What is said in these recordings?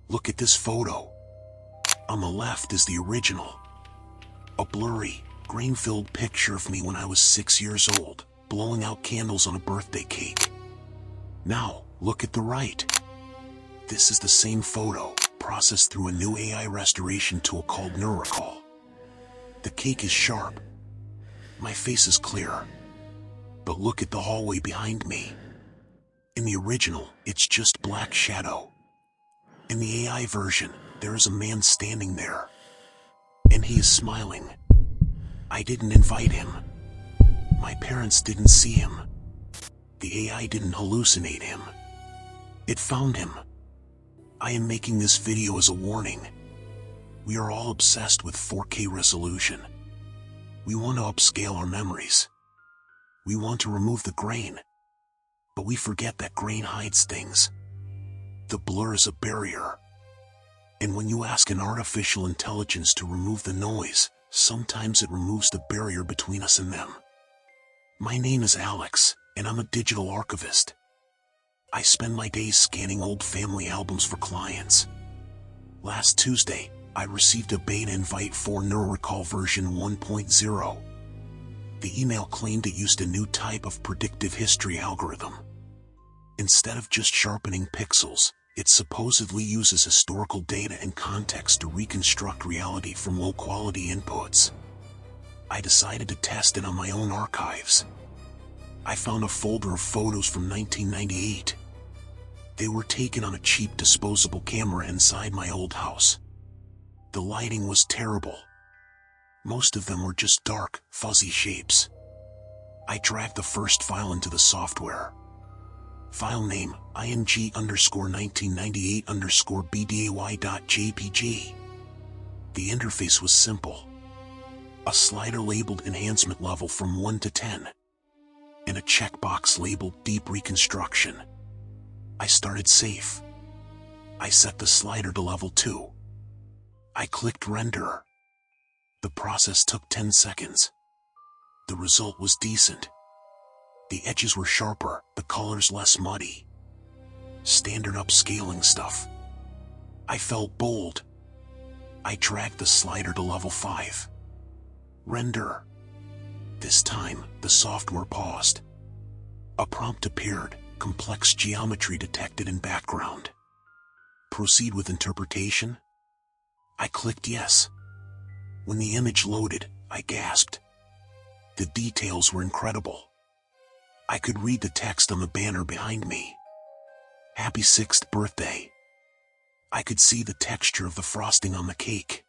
Look at this photo. On the left is the original. A blurry, grain-filled picture of me when I was 6 years old, blowing out candles on a birthday cake. Now, look at the right. This is the same photo, processed through a new AI restoration tool called NeuroClear. The cake is sharp. My face is clear. But look at the hallway behind me. In the original, it's just black shadow. In the AI version, there is a man standing there. And he is smiling. I didn't invite him. My parents didn't see him. The AI didn't hallucinate him. It found him. I am making this video as a warning. We are all obsessed with 4K resolution. We want to upscale our memories. We want to remove the grain. But we forget that grain hides things. The blur is a barrier. And when you ask an artificial intelligence to remove the noise, sometimes it removes the barrier between us and them. My name is Alex, and I'm a digital archivist. I spend my days scanning old family albums for clients. Last Tuesday, I received a beta invite for NeuroClear version 1.0. The email claimed it used a new type of predictive history algorithm. Instead of just sharpening pixels, it supposedly uses historical data and context to reconstruct reality from low-quality inputs. I decided to test it on my own archives. I found a folder of photos from 1998. They were taken on a cheap disposable camera inside my old house. The lighting was terrible. Most of them were just dark, fuzzy shapes. I dragged the first file into the software. File name, img_1998_bday.jpg. The interface was simple. A slider labeled enhancement level from 1 to 10. And a checkbox labeled deep reconstruction. I started safe. I set the slider to level 2. I clicked render. The process took 10 seconds. The result was decent. The edges were sharper, the colors less muddy. Standard upscaling stuff. I felt bold. I dragged the slider to level 5. Render. This time, the software paused. A prompt appeared, complex geometry detected in background. Proceed with interpretation? I clicked yes. When the image loaded, I gasped. The details were incredible. I could read the text on the banner behind me. Happy 6th birthday. I could see the texture of the frosting on the cake.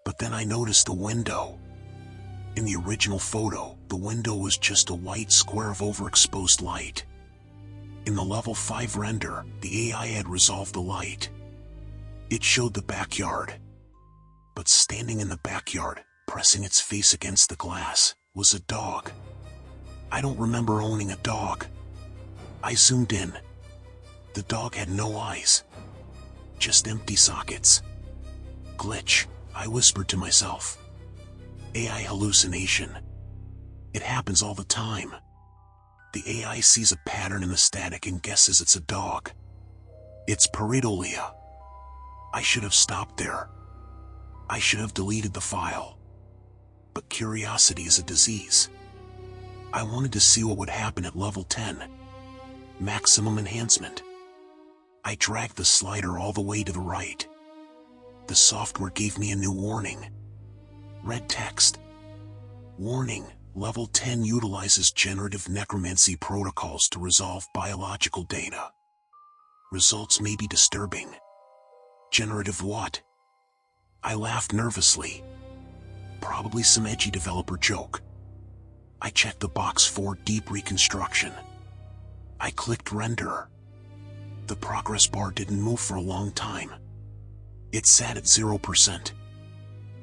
But then I noticed the window. In the original photo, the window was just a white square of overexposed light. In the level 5 render, the AI had resolved the light. It showed the backyard. But standing in the backyard, pressing its face against the glass, was a dog. I don't remember owning a dog. I zoomed in. The dog had no eyes. Just empty sockets. Glitch, I whispered to myself. AI hallucination. It happens all the time. The AI sees a pattern in the static and guesses it's a dog. It's pareidolia. I should have stopped there. I should have deleted the file. But curiosity is a disease. I wanted to see what would happen at level 10. Maximum enhancement. I dragged the slider all the way to the right. The software gave me a new warning. Red text. Warning, level 10 utilizes generative necromancy protocols to resolve biological data. Results may be disturbing. Generative what? I laughed nervously. Probably some edgy developer joke. I checked the box for deep reconstruction. I clicked render. The progress bar didn't move for a long time. It sat at 0%.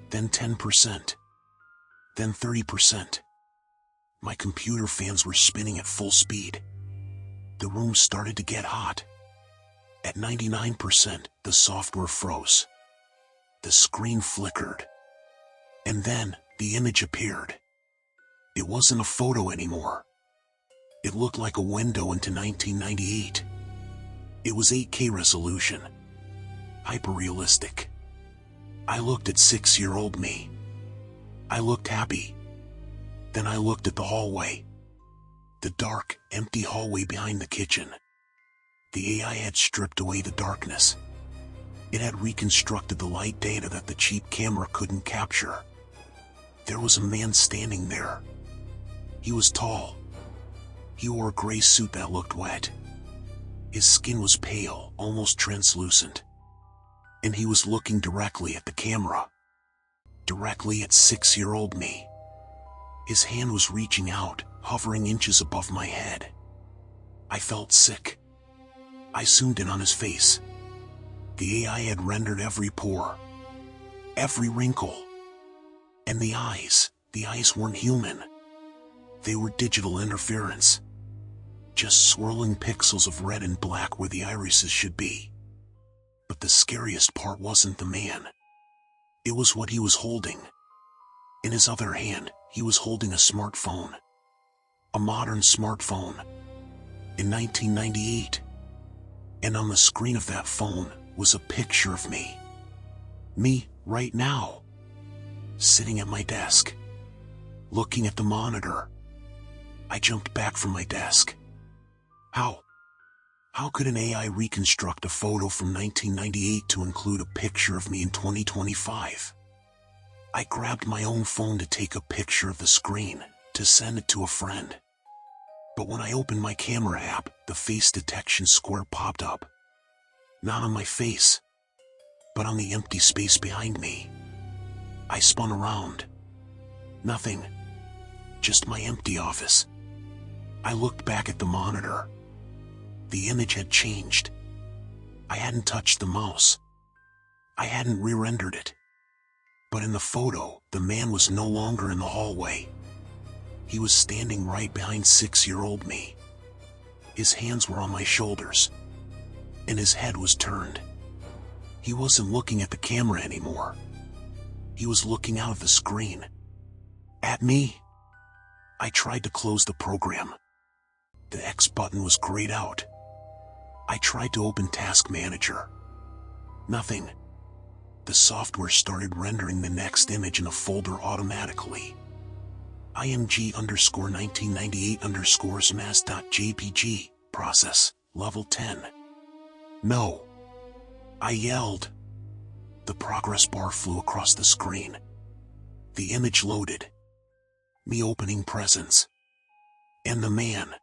Then 10%. Then 30%. My computer fans were spinning at full speed. The room started to get hot. At 99%, the software froze. The screen flickered. And then, the image appeared. It wasn't a photo anymore. It looked like a window into 1998. It was 8K resolution. hyper-realistic. I looked at 6-year-old me. I looked happy. Then I looked at the hallway. The dark, empty hallway behind the kitchen. The AI had stripped away the darkness. It had reconstructed the light data that the cheap camera couldn't capture. There was a man standing there. He was tall. He wore a gray suit that looked wet. His skin was pale, almost translucent. And he was looking directly at the camera. Directly at 6-year-old me. His hand was reaching out, hovering inches above my head. I felt sick. I zoomed in on his face. The AI had rendered every pore, every wrinkle. And the eyes weren't human. They were digital interference. Just swirling pixels of red and black where the irises should be. But the scariest part wasn't the man. It was what he was holding. In his other hand, he was holding a smartphone. A modern smartphone. In 1998. And on the screen of that phone was a picture of me. Me, right now. Sitting at my desk. Looking at the monitor. I jumped back from my desk. How could an AI reconstruct a photo from 1998 to include a picture of me in 2025? I grabbed my own phone to take a picture of the screen, to send it to a friend. But when I opened my camera app, the face detection square popped up. Not on my face, but on the empty space behind me. I spun around. Nothing. Just my empty office. I looked back at the monitor. The image had changed. I hadn't touched the mouse. I hadn't re-rendered it. But in the photo, the man was no longer in the hallway. He was standing right behind 6-year-old me. His hands were on my shoulders. And his head was turned. He wasn't looking at the camera anymore. He was looking out of the screen. At me. I tried to close the program. The X button was grayed out. I tried to open Task Manager. Nothing. The software started rendering the next image in a folder automatically. img_1998_mas.jpg, process, level 10. No. I yelled. The progress bar flew across the screen. The image loaded. Me opening presents. And the man.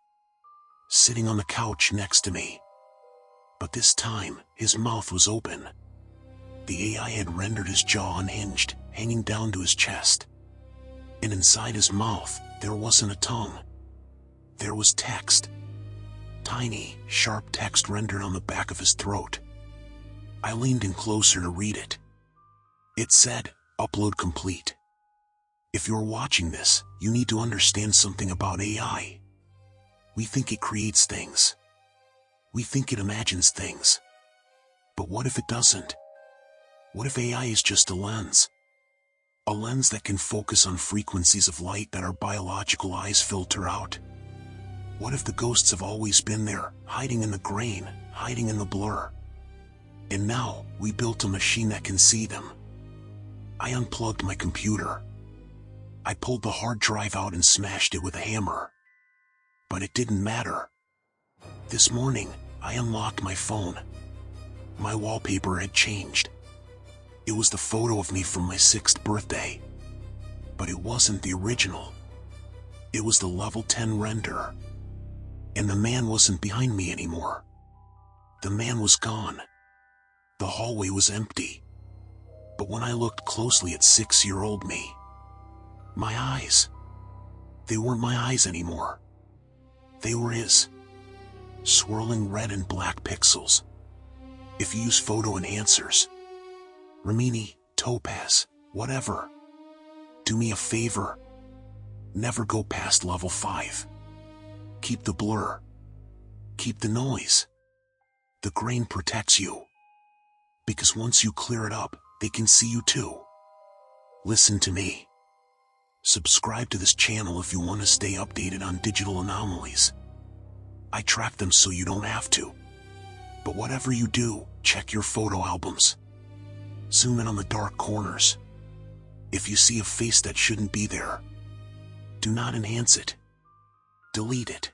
Sitting on the couch next to me. But this time, his mouth was open. The AI had rendered his jaw unhinged, hanging down to his chest. And inside his mouth, there wasn't a tongue. There was text. Tiny, sharp text rendered on the back of his throat. I leaned in closer to read it. It said, "Upload complete." If you're watching this, you need to understand something about AI. We think it creates things. We think it imagines things. But what if it doesn't? What if AI is just a lens? A lens that can focus on frequencies of light that our biological eyes filter out. What if the ghosts have always been there, hiding in the grain, hiding in the blur? And now, we built a machine that can see them. I unplugged my computer. I pulled the hard drive out and smashed it with a hammer. But it didn't matter. This morning, I unlocked my phone. My wallpaper had changed. It was the photo of me from my 6th birthday. But it wasn't the original. It was the level 10 render. And the man wasn't behind me anymore. The man was gone. The hallway was empty. But when I looked closely at 6-year-old me, my eyes, they weren't my eyes anymore. They were his. Swirling red and black pixels. If you use photo enhancers, Rimini, Topaz, whatever, do me a favor. Never go past level 5. Keep the blur. Keep the noise. The grain protects you. Because once you clear it up, they can see you too. Listen to me. Subscribe to this channel if you want to stay updated on digital anomalies. I track them so you don't have to. But whatever you do, Check your photo albums. Zoom in on the dark corners. If you see a face that shouldn't be there, do not enhance it. Delete it.